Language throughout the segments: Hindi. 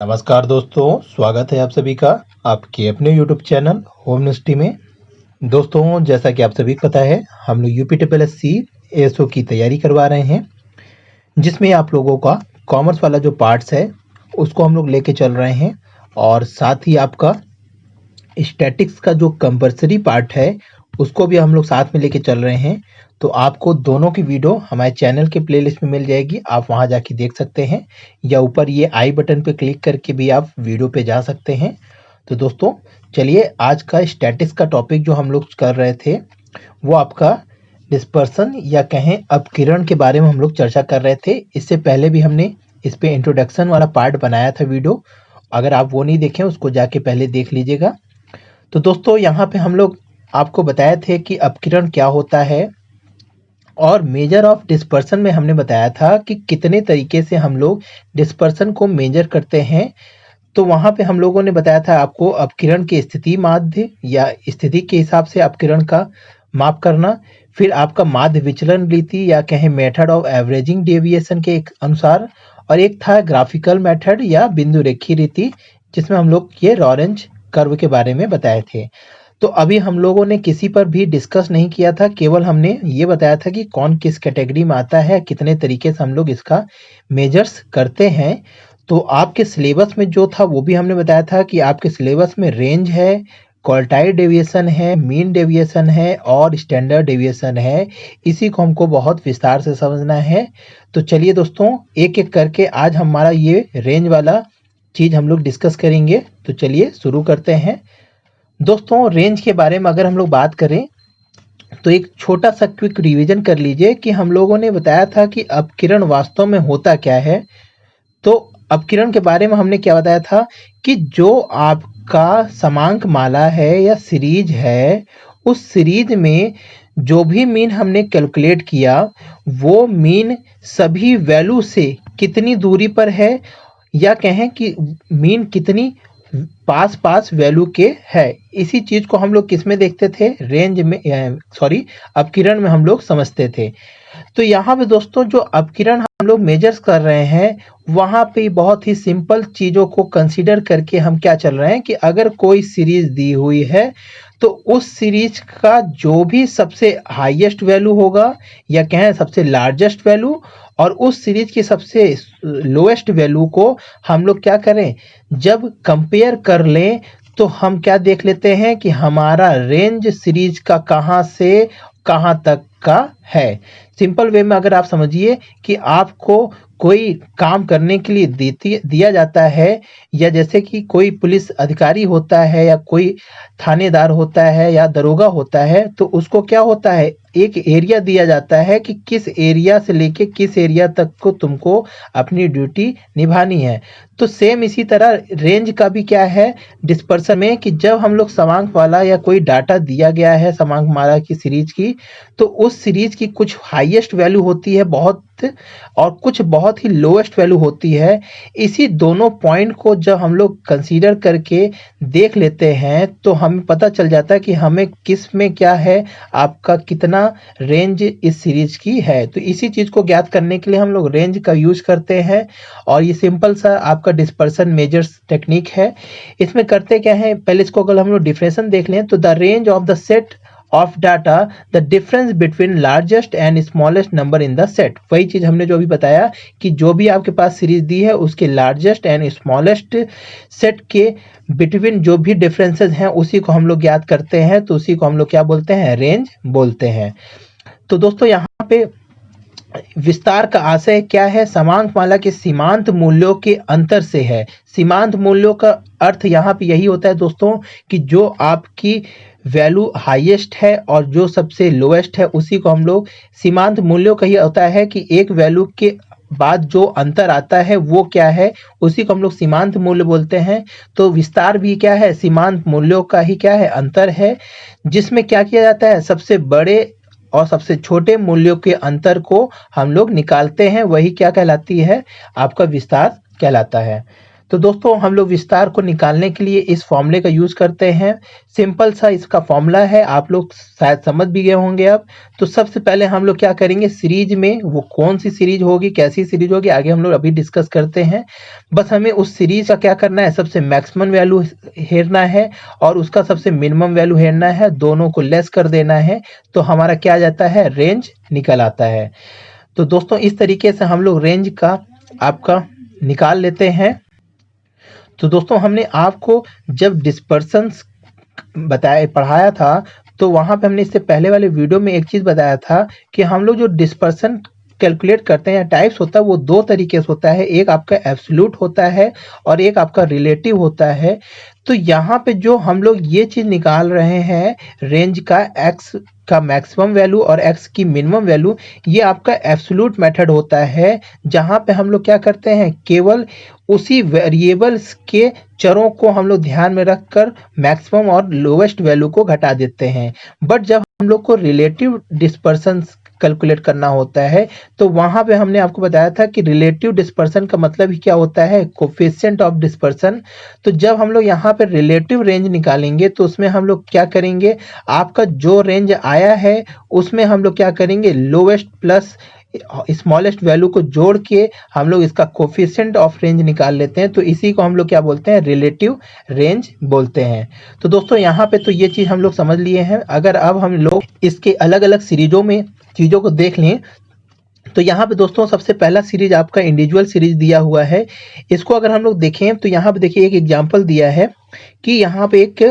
नमस्कार दोस्तों, स्वागत है आप सभी का आपके अपने YouTube चैनल होम यूनिवर्सिटी में। दोस्तों, जैसा कि आप सभी को पता है, हम लोग यूपीएससी एएसओ की तैयारी करवा रहे हैं, जिसमें आप लोगों का कॉमर्स वाला जो पार्ट्स है उसको हम लोग लेके चल रहे हैं और साथ ही आपका स्टैटिक्स का जो कंपल्सरी पार्ट है उसको भी हम लोग साथ में लेके चल रहे हैं। तो आपको दोनों की वीडियो हमारे चैनल के प्लेलिस्ट में मिल जाएगी, आप वहां जाके देख सकते हैं या ऊपर ये आई बटन पे क्लिक करके भी आप वीडियो पे जा सकते हैं। तो दोस्तों चलिए, आज का स्टैटिक्स का टॉपिक जो हम लोग कर रहे थे वो आपका डिस्पर्सन या कहें अपकिरण के बारे में हम लोग चर्चा कर रहे थे। इससे पहले भी हमने इस पे इंट्रोडक्शन वाला पार्ट बनाया था वीडियो, अगर आप वो नहीं देखें उसको जाके पहले देख लीजिएगा। तो दोस्तों, यहाँ पे हम लोग आपको बताए थे कि अपकिरण क्या होता है और मेजर ऑफ डिस्पर्सन में हमने बताया था कि कितने तरीके से हम लोग डिस्पर्सन को मेजर करते हैं। तो वहां पे हम लोगों ने बताया था आपको अपकिरण की स्थिति माध्य या स्थिति के हिसाब से अपकिरण का माप करना, फिर आपका माध्य विचलन रीति या कहें मेथड ऑफ एवरेजिंग डेविएशन के अनुसार, और एक था ग्राफिकल मेथड या बिंदु रेखी रीति, जिसमें हम लोग ये लॉरेंज कर्व के बारे में बताए थे। तो अभी हम लोगों ने किसी पर भी डिस्कस नहीं किया था, केवल हमने ये बताया था कि कौन किस कैटेगरी में आता है, कितने तरीके से हम लोग इसका मेजर्स करते हैं। तो आपके सिलेबस में जो था वो भी हमने बताया था कि आपके सिलेबस में रेंज है, क्वार्टाइल डेविएशन है, मीन डेविएशन है और स्टैंडर्ड डेविएशन है। इसी को हमको बहुत विस्तार से समझना है। तो चलिए दोस्तों, एक एक करके आज हमारा ये रेंज वाला चीज हम लोग डिस्कस करेंगे। तो चलिए शुरू करते हैं। दोस्तों, रेंज के बारे में अगर हम लोग बात करें तो एक छोटा सा क्विक रिवीजन कर लीजिए कि हम लोगों ने बताया था कि अपकिरण वास्तव में होता क्या है। तो अपकिरण के बारे में हमने क्या बताया था कि जो आपका समांक माला है या सीरीज है, उस सीरीज में जो भी मीन हमने कैलकुलेट किया वो मीन सभी वैल्यू से कितनी दूरी पर है, या कहें कि मीन कितनी पास पास वैल्यू के है। इसी चीज को हम लोग किस में देखते थे, रेंज में, सॉरी अपकिरण में हम लोग समझते थे। तो यहाँ पे दोस्तों जो अपकिरण हम लोग मेजर्स कर रहे हैं, वहां पे बहुत ही सिंपल चीजों को कंसीडर करके हम क्या चल रहे हैं कि अगर कोई सीरीज दी हुई है तो उस सीरीज का जो भी सबसे हाईएस्ट वैल्यू होगा या कहें सबसे लार्जेस्ट वैल्यू, और उस सीरीज की सबसे लोएस्ट वैल्यू को हम लोग क्या करें, जब कंपेयर कर लें तो हम क्या देख लेते हैं कि हमारा रेंज सीरीज का कहां से कहां तक का है। सिंपल वे में अगर आप समझिए कि आपको कोई काम करने के लिए दिया जाता है, या जैसे कि कोई पुलिस अधिकारी होता है या कोई थानेदार होता है या दरोगा होता है, तो उसको क्या होता है, एक एरिया दिया जाता है कि किस एरिया से लेके किस एरिया तक को तुमको अपनी ड्यूटी निभानी है। तो सेम इसी तरह रेंज का भी क्या है डिस्पर्सन में, कि जब हम लोग समांक वाला या कोई डाटा दिया गया है समांक माला की सीरीज की, तो उस सीरीज की कुछ हाईएस्ट वैल्यू होती है बहुत, और कुछ बहुत ही लोएस्ट वैल्यू होती है। इसी दोनों पॉइंट को जब हम लोग कंसीडर करके देख लेते हैं तो हमें पता चल जाता है कि हमें किस में क्या है, आपका कितना रेंज इस सीरीज की है। तो इसी चीज को ज्ञात करने के लिए हम लोग रेंज का यूज करते हैं, और ये सिंपल सा आपका डिस्पर्सन मेजर्स टेक्निक है। इसमें करते क्या है, पहले इसको अगर हम लोग डिफरेंशिएशन देख लें तो the range of the set of data, the difference between largest and smallest number in the set. वही चीज हमने जो अभी बताया कि जो भी आपके पास सीरीज दी है उसके लार्जेस्ट एंड स्मॉलेस्ट सेट के बिटवीन जो भी डिफरेंसेस हैं उसी को हम लोग ज्ञात करते हैं। तो उसी को हम लोग क्या बोलते हैं, रेंज बोलते हैं। तो दोस्तों यहाँ पे विस्तार का आशय क्या है, समांक माला के सीमांत मूल्यों के अंतर से है। सीमांत मूल्यों का अर्थ यहाँ पे यही होता है दोस्तों कि जो आपकी वैल्यू हाईएस्ट है और जो सबसे लोएस्ट है उसी को हम लोग सीमांत मूल्यों का ही होता है कि एक वैल्यू के बाद जो अंतर आता है वो क्या है, उसी को हम लोग सीमांत मूल्य बोलते हैं। तो विस्तार भी क्या है, सीमांत मूल्यों का ही क्या है, अंतर है, जिसमें क्या किया जाता है, सबसे बड़े और सबसे छोटे मूल्यों के अंतर को हम लोग निकालते हैं, वही क्या कहलाती है, आपका विस्तार कहलाता है। तो दोस्तों हम लोग विस्तार को निकालने के लिए इस फॉर्मूले का यूज करते हैं। सिंपल सा इसका फॉर्मूला है, आप लोग शायद समझ भी गए होंगे अब। तो सबसे पहले हम लोग क्या करेंगे, सीरीज में वो कौन सी सीरीज होगी, कैसी सीरीज होगी, आगे हम लोग अभी डिस्कस करते हैं। बस हमें उस सीरीज का क्या करना है, सबसे मैक्सिमम वैल्यू हेरना है और उसका सबसे मिनिमम वैल्यू हेरना है, दोनों को लेस कर देना है, तो हमारा क्या आ जाता है, रेंज निकल आता है। तो दोस्तों इस तरीके से हम लोग रेंज का आपका निकाल लेते हैं। तो दोस्तों हमने आपको जब डिस्पर्सन पढ़ाया था, तो वहां पे हमने इससे पहले वाले वीडियो में एक चीज बताया था कि हम लोग जो डिस्पर्सन कैलकुलेट करते हैं या टाइप्स होता है वो दो तरीके से होता है, एक आपका एब्सोल्यूट होता है और एक आपका रिलेटिव होता है। तो यहाँ पे जो हम लोग ये चीज निकाल रहे हैं, रेंज का एक्स का मैक्सिमम वैल्यू और एक्स की मिनिमम वैल्यू, ये आपका एब्सोल्यूट मेथड होता है, जहाँ पे हम लोग क्या करते हैं, केवल उसी वेरिएबल्स के चरों को हम लोग ध्यान में रखकर मैक्सिमम और लोवेस्ट वैल्यू को घटा देते हैं। बट जब हम लोग को रिलेटिव डिस्पर्सन कैलकुलेट करना होता है, तो वहां पे हमने आपको बताया था कि रिलेटिव डिस्पर्सन का मतलब ही क्या होता है, कोफिशिएंट ऑफ डिस्पर्सन। तो जब हम लोग यहाँ पे रिलेटिव रेंज निकालेंगे तो उसमें हम लोग क्या करेंगे, आपका जो रेंज आया है उसमें हम लोग क्या करेंगे, लोवेस्ट प्लस स्मॉलेस्ट वैल्यू को जोड़ के हम लोग इसका कोफिशिएंट ऑफ रेंज निकाल लेते हैं। तो इसी को हम लोग क्या बोलते हैं, रिलेटिव रेंज बोलते हैं। तो दोस्तों यहाँ पे तो ये चीज हम लोग समझ लिए हैं। अगर अब हम लोग इसके अलग अलग सीरीजों में चीजों को देख लें, तो यहाँ पे दोस्तों सबसे पहला सीरीज आपका इंडिविजुअल सीरीज दिया हुआ है। इसको अगर हम लोग देखें तो यहाँ पे देखिए एक एग्जांपल दिया है कि यहाँ पे एक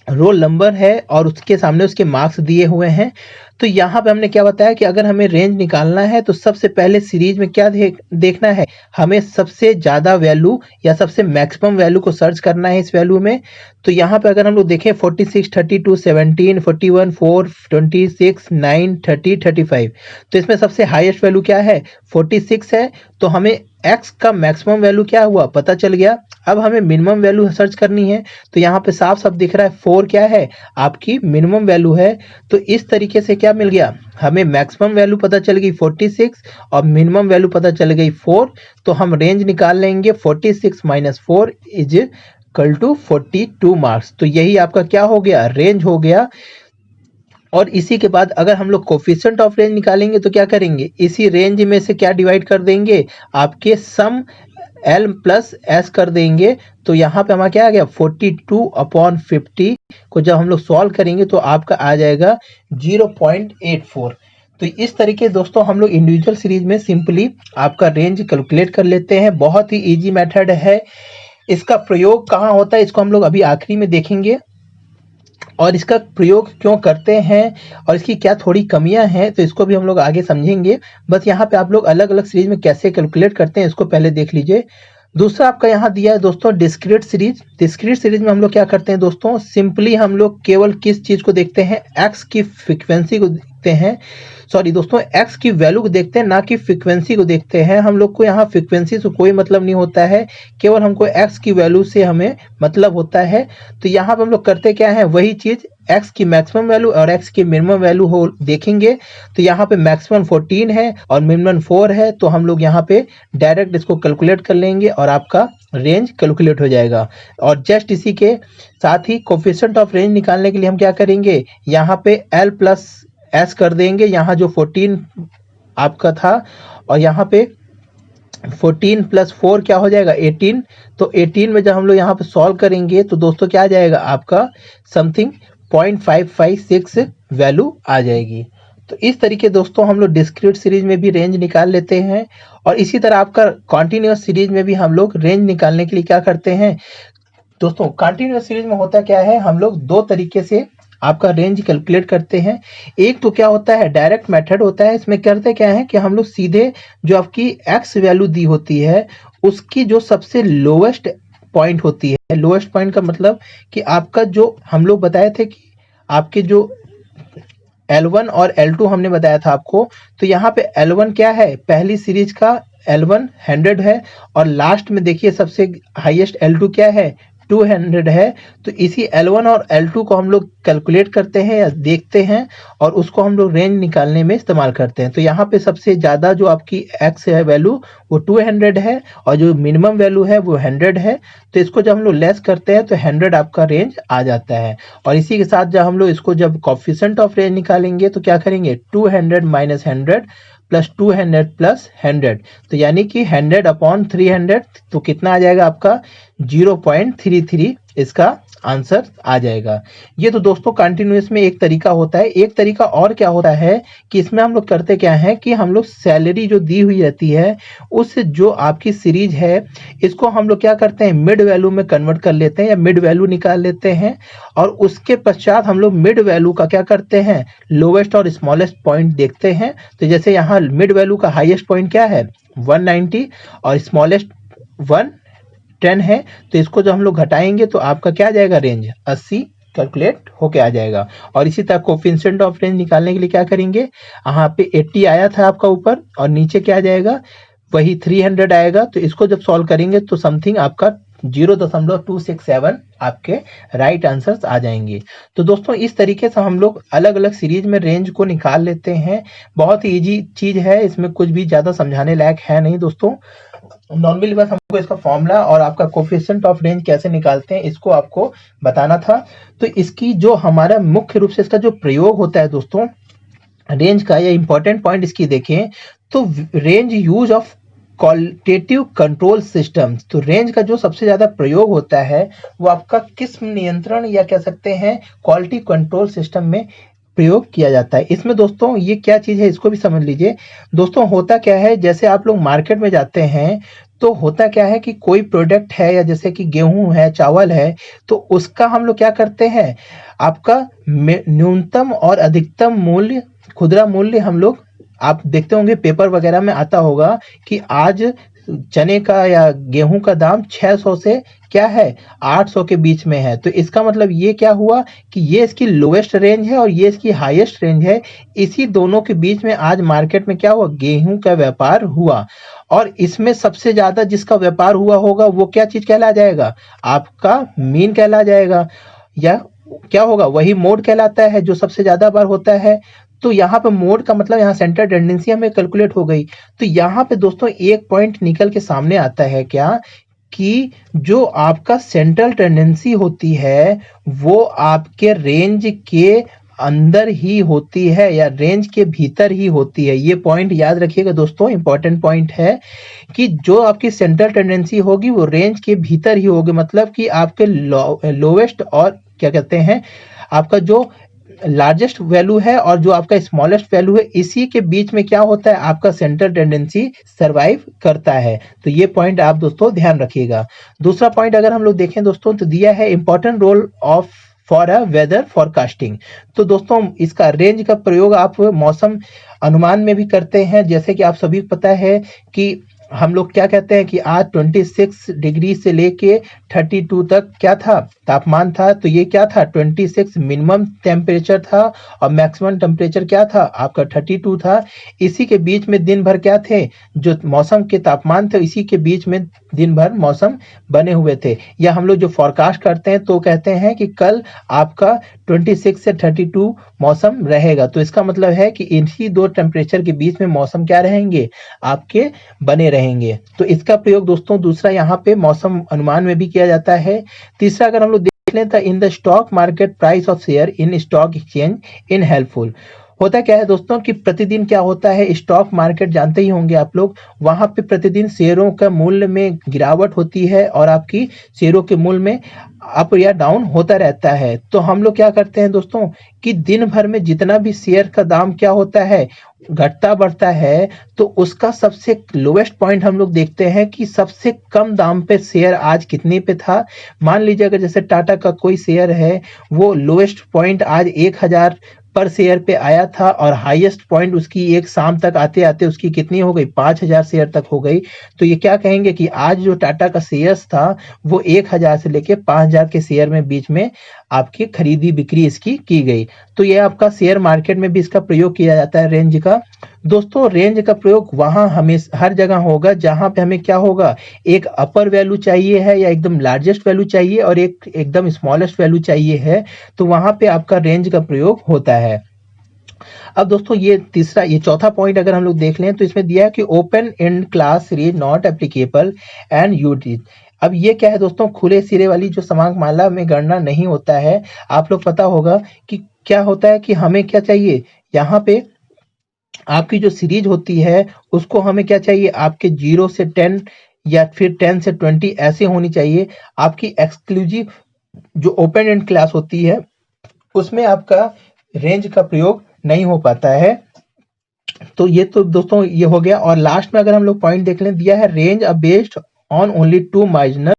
रोल नंबर है और उसके सामने उसके मार्क्स दिए हुए हैं। तो यहाँ पे हमने क्या बताया कि अगर हमें रेंज निकालना है तो सबसे पहले सीरीज में क्या देखना है, हमें सबसे ज्यादा वैल्यू या सबसे मैक्सिमम वैल्यू को सर्च करना है इस वैल्यू में। तो यहाँ पे अगर हम लोग देखें 46, 32, 17, 41, 4, 26, 9, 30, 35, तो इसमें सबसे हाईएस्ट वैल्यू क्या है, 46 है। तो हमें x का मैक्सिमम वैल्यू क्या हुआ, पता चल गया। अब हमें मिनिमम वैल्यू सर्च करनी है, तो यहाँ पे साफ साफ दिख रहा है 4 क्या है, आपकी मिनिमम वैल्यू है। तो इस तरीके से क्या मिल गया, हमें मैक्सिमम वैल्यू पता चल गई 46 और मिनिमम वैल्यू पता चल गई 4। तो हम रेंज निकाल लेंगे 46 minus 4 is equal to 42 marks. तो यही आपका क्या हो गया, रेंज हो गया। और इसी के बाद अगर हम लोग कोफिशिएंट ऑफ रेंज निकालेंगे तो क्या करेंगे, इसी रेंज में से क्या डिवाइड कर देंगे, आपके सम L प्लस S कर देंगे। तो यहाँ पे हमारा क्या आ गया, 42/50 को जब हम लोग सॉल्व करेंगे तो आपका आ जाएगा 0.84। तो इस तरीके दोस्तों हम लोग इंडिविजुअल सीरीज में सिंपली आपका रेंज कैलकुलेट कर लेते हैं। बहुत ही इजी मेथड है। इसका प्रयोग कहाँ होता है, इसको हम लोग अभी आखिरी में देखेंगे और इसका प्रयोग क्यों करते हैं और इसकी क्या थोड़ी कमियां हैं, तो इसको भी हम लोग आगे समझेंगे। बस यहाँ पे आप लोग अलग अलग सीरीज में कैसे कैलकुलेट करते हैं इसको पहले देख लीजिए। दूसरा आपका यहाँ दिया है दोस्तों डिस्क्रीट सीरीज। डिस्क्रीट सीरीज में हम लोग क्या करते हैं दोस्तों, सिंपली हम लोग केवल किस चीज को देखते हैं, एक्स की फ्रीक्वेंसी को देखते हैं, सॉरी दोस्तों एक्स की वैल्यू को देखते हैं, ना कि फ्रीक्वेंसी को देखते हैं। हम लोग को यहाँ फ्रीक्वेंसी से कोई मतलब नहीं होता है, केवल हमको एक्स की वैल्यू से हमें मतलब होता है। तो यहाँ पर हम लोग करते क्या है, वही चीज एक्स की मैक्सिमम वैल्यू और एक्स की मिनिमम वैल्यू हो देखेंगे। तो यहाँ पे मैक्सिमम 14 है और मिनिमम 4 है, तो हम लोग यहाँ पे डायरेक्ट इसको कैलकुलेट कर लेंगे और आपका रेंज कैलकुलेट हो जाएगा। और जस्ट इसी के साथ ही कोफिशिएंट ऑफ रेंज निकालने के लिए हम क्या करेंगे, यहाँ पे L प्लस S कर देंगे, यहाँ जो 14 आपका था और यहाँ पे 14 प्लस 4 क्या हो जाएगा 18। तो 18 में जब हम लोग यहाँ पे सॉल्व करेंगे तो दोस्तों क्या आ जाएगा, आपका समथिंग 0.556 वैल्यू आ जाएगी। तो इस तरीके दोस्तों हम लोग डिस्क्रीट सीरीज में भी रेंज निकाल लेते हैं और इसी तरह आपका कॉन्टिन्यूअस सीरीज में भी हम लोग रेंज निकालने के लिए क्या करते हैं दोस्तों। कॉन्टिन्यूअस सीरीज में होता क्या है, हम लोग दो तरीके से आपका रेंज कैलकुलेट करते हैं। एक तो क्या होता है, डायरेक्ट मेथड होता है। इसमें करते क्या है कि हम लोग सीधे जो आपकी एक्स वैल्यू दी होती है उसकी जो सबसे लोवेस्ट पॉइंट होती है, लोवेस्ट पॉइंट का मतलब कि आपका जो हम लोग बताए थे कि आपके जो L1 और L2 हमने बताया था आपको। तो यहाँ पे L1 क्या है, पहली सीरीज का L1 100 है और लास्ट में देखिए सबसे हाईएस्ट L2 क्या है 200 है, तो इसी L1 और L2 को हम लोग कैलकुलेट करते हैं या देखते हैं और उसको हम लोग रेंज निकालने में इस्तेमाल करते हैं। तो यहाँ पे सबसे ज़्यादा जो आपकी x है वैल्यू वो 200 है और जो मिनिमम वैल्यू है वो 100 है। तो इसको जब हम लोग लेस करते हैं तो 100 आपका रेंज आ जाता है। और इसी के साथ जब हम लोग इसको जब कोएफिशिएंट ऑफ रेंज निकालेंगे तो क्या करेंगे, 200 माइनस 100 प्लस 200 प्लस 100, तो यानी कि 100 अपॉन 300, तो कितना आ जाएगा आपका 0.33 इसका आंसर आ जाएगा। ये तो दोस्तों कंटिन्यूअस में एक तरीका होता है। एक तरीका और क्या होता है कि इसमें हम लोग करते क्या है कि हम लोग सैलरी जो दी हुई रहती है उस जो आपकी सीरीज है इसको हम लोग क्या करते हैं, मिड वैल्यू में कन्वर्ट कर लेते हैं या मिड वैल्यू निकाल लेते हैं और उसके पश्चात हम लोग मिड वैल्यू का क्या करते हैं, लोवेस्ट और स्मॉलेस्ट पॉइंट देखते हैं। तो जैसे यहाँ मिड वैल्यू का हाईएस्ट पॉइंट क्या है 190 और स्मॉलेस्ट 110 है, तो इसको जब हम लोग घटाएंगे तो आपका क्या आ जाएगा, रेंज 80 कैलकुलेट होके आ जाएगा। और इसी तरह कोएफिशिएंट ऑफ रेंज निकालने के लिए क्या करेंगे, यहाँ पे 80 आया था आपका ऊपर और नीचे क्या आ जाएगा, वही 300 आएगा। तो इसको जब सॉल्व करेंगे तो समथिंग आपका 0.267 आपके राइट आंसर्स आ जाएंगे। तो दोस्तों इस तरीके से हम लोग अलग अलग सीरीज में रेंज को निकाल लेते हैं। बहुत ही ईजी चीज है, इसमें कुछ भी ज्यादा समझाने लायक है नहीं दोस्तों। नॉर्मली बस हमको इसका फॉर्मूला और आपका कोएफिशिएंट ऑफ रेंज कैसे निकालते हैं इसको आपको बताना था। तो इसकी जो हमारा मुख्य रूप से इसका जो प्रयोग होता है दोस्तों रेंज का, या इंपॉर्टेंट पॉइंट इसकी देखें तो range use of qualitative control system. तो रेंज का जो सबसे ज्यादा प्रयोग होता है वो आपका किस्म नियंत्रण या कह सकते हैं क्वालिटी कंट्रोल सिस्टम में प्रयोग किया जाता है। इसमें दोस्तों ये क्या चीज है इसको भी समझ लीजिए। दोस्तों होता क्या है, जैसे आप लोग मार्केट में जाते हैं तो होता क्या है कि कोई प्रोडक्ट है या जैसे कि गेहूं है, चावल है, तो उसका हम लोग क्या करते हैं, आपका न्यूनतम और अधिकतम मूल्य, खुदरा मूल्य हम लोग, आप देखते होंगे पेपर वगैरह में आता होगा कि आज चने का या गेहूं का दाम 600 से क्या है 800 के बीच में है। तो इसका मतलब ये क्या हुआ कि ये इसकी लोएस्ट रेंज है और ये इसकी हाईएस्ट रेंज है। इसी दोनों के बीच में आज मार्केट में क्या हुआ, गेहूं का व्यापार हुआ और इसमें सबसे ज्यादा जिसका व्यापार हुआ होगा वो क्या चीज कहला जाएगा, आपका मीन कहला जाएगा, या क्या होगा, वही मोड कहलाता है जो सबसे ज्यादा बार होता है। तो यहाँ पे मोड का मतलब यहाँ सेंटर टेंडेंसी हमें कैलकुलेट हो गई। तो यहाँ पे दोस्तों एक पॉइंट निकल के सामने आता है क्या, कि जो आपका सेंट्रल टेंडेंसी होती है वो आपके रेंज के अंदर ही होती है या रेंज के भीतर ही होती है। ये पॉइंट याद रखिएगा दोस्तों, इंपॉर्टेंट पॉइंट है कि जो आपकी सेंट्रल टेंडेंसी होगी वो रेंज के भीतर ही होगी। मतलब कि आपके लोवेस्ट और क्या कहते हैं आपका जो लार्जेस्ट वैल्यू है और जो आपका स्मॉलेस्ट वैल्यू है इसी के बीच में क्या होता है, आपका सेंट्रल टेंडेंसी सरवाइव करता है। तो ये पॉइंट आप दोस्तों ध्यान रखिएगा। दूसरा पॉइंट अगर हम लोग देखें दोस्तों तो दिया है important role of for a weather forecasting. तो दोस्तों इसका रेंज का प्रयोग आप मौसम अनुमान में भी करते हैं। जैसे कि आप सभी को पता है कि हम लोग क्या कहते हैं कि आज 26 डिग्री से लेके 32 तक क्या था, तापमान था। तो ये क्या था, 26 मिनिमम टेम्परेचर था और मैक्सिमम टेम्परेचर क्या था, आपका 32 था। इसी के बीच में दिन भर क्या थे, जो मौसम के तापमान थे इसी के बीच में दिन भर मौसम बने हुए थे। या हम लोग जो फॉरकास्ट करते हैं तो कहते हैं कि कल आपका 26 से 32 मौसम रहेगा। तो इसका मतलब है कि इन्हीं दो टेम्परेचर के बीच में मौसम क्या रहेंगे, आपके बने रहेंगे। तो इसका प्रयोग दोस्तों दूसरा यहाँ पे मौसम अनुमान में भी किया जाता है। तीसरा अगर हम लोग देख लें तो in the stock market price of share in stock exchange in helpful. होता क्या है दोस्तों कि प्रतिदिन क्या होता है, स्टॉक मार्केट जानते ही होंगे आप लोग, वहां पे प्रतिदिन शेयरों का मूल्य में गिरावट होती है और आपकी शेयरों के मूल्य में अप या डाउन होता रहता है। तो हम लोग क्या करते हैं दोस्तों कि दिन भर में जितना भी शेयर का दाम क्या होता है घटता बढ़ता है, तो उसका सबसे लोवेस्ट पॉइंट हम लोग देखते हैं कि सबसे कम दाम पे शेयर आज कितने पे था। मान लीजिए अगर जैसे टाटा का कोई शेयर है वो लोवेस्ट पॉइंट आज 1000 पर शेयर पे आया था और हाईएस्ट पॉइंट उसकी एक शाम तक आते आते उसकी कितनी हो गई, 5000 शेयर तक हो गई। तो ये क्या कहेंगे कि आज जो टाटा का शेयर्स था वो 1000 से लेके 5000 के शेयर में बीच में आपकी खरीदी बिक्री इसकी की गई। तो ये आपका शेयर मार्केट में भी इसका प्रयोग किया जाता है रेंज का। दोस्तों रेंज का प्रयोग वहां हमेशा हर जगह होगा जहां पे हमें क्या होगा, एक अपर वैल्यू चाहिए है या एकदम लार्जेस्ट वैल्यू चाहिए और एक एकदम स्मॉलेस्ट वैल्यू चाहिए है, तो वहां पे आपका रेंज का प्रयोग होता है। अब दोस्तों ये चौथा पॉइंट अगर हम लोग देख लें तो इसमें दिया है कि open and class series not applicable and use. अब ये क्या है दोस्तों, खुले सिरे वाली जो समांग माला में गणना नहीं होता है। आप लोग पता होगा कि क्या होता है कि हमें क्या चाहिए, यहाँ पे आपकी जो सीरीज होती है उसको हमें क्या चाहिए, आपके 0 से 10 या फिर 10 से 20 ऐसे होनी चाहिए। आपकी एक्सक्लूसिव जो ओपन एंड क्लास होती है उसमें आपका रेंज का प्रयोग नहीं हो पाता है। तो ये तो दोस्तों ये हो गया। और लास्ट में अगर हम लोग पॉइंट देख लें, दिया है range a based on only 2 marginal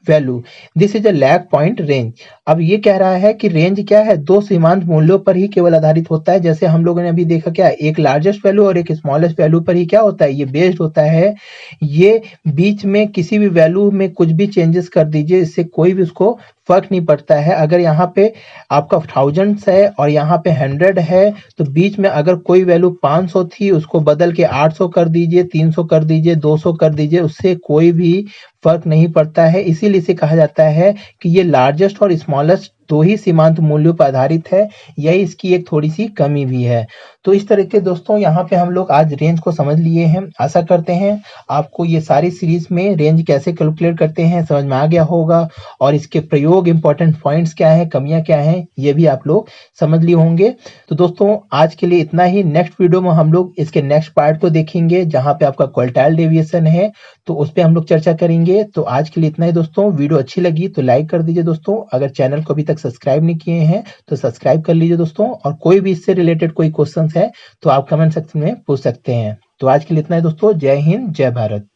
value, this is a lag point range. अब ये कह रहा है कि रेंज क्या है, 2 सीमांत मूल्यों पर ही केवल आधारित होता है। जैसे हम लोगों ने अभी देखा क्या, एक लार्जेस्ट वैल्यू और एक स्मॉलेस्ट वैल्यू पर ही क्या होता है, ये बेस्ड होता है। ये बीच में किसी भी वैल्यू में कुछ भी चेंजेस कर दीजिए, इससे कोई भी उसको फर्क नहीं पड़ता है। अगर यहाँ पे आपका थाउजेंड्स है और यहाँ पे 100 है, तो बीच में अगर कोई वैल्यू 500 थी उसको बदल के 800 कर दीजिए, 300 कर दीजिए, 200 कर दीजिए, उससे कोई भी फर्क नहीं पड़ता है। इसीलिए इसे कहा जाता है कि ये लार्जेस्ट और स्मॉलेस्ट 2 ही सीमांत मूल्यों पर आधारित है। यही इसकी एक थोड़ी सी कमी भी है। तो इस तरह के दोस्तों यहाँ पे हम लोग आज रेंज को समझ लिए हैं। आशा करते हैं आपको ये सारी सीरीज में रेंज कैसे कैलकुलेट करते हैं समझ में आ गया होगा, और इसके प्रयोग, इंपॉर्टेंट पॉइंट्स क्या है, कमियां क्या हैं, ये भी आप लोग समझ लिए होंगे। तो दोस्तों आज के लिए इतना ही। नेक्स्ट वीडियो में हम लोग इसके नेक्स्ट पार्ट को देखेंगे जहां पे आपका क्वार्टाइल डेविएशन है, तो उस पर हम लोग चर्चा करेंगे। तो आज के लिए इतना ही दोस्तों। वीडियो अच्छी लगी तो लाइक कर दीजिए दोस्तों। अगर चैनल को अभी तक सब्सक्राइब नहीं किए हैं तो सब्सक्राइब कर लीजिए दोस्तों। और कोई भी इससे रिलेटेड कोई क्वेश्चन है तो आप कमेंट सेक्शन में पूछ सकते हैं। तो आज के लिए इतना ही दोस्तों। जय हिंद, जय भारत।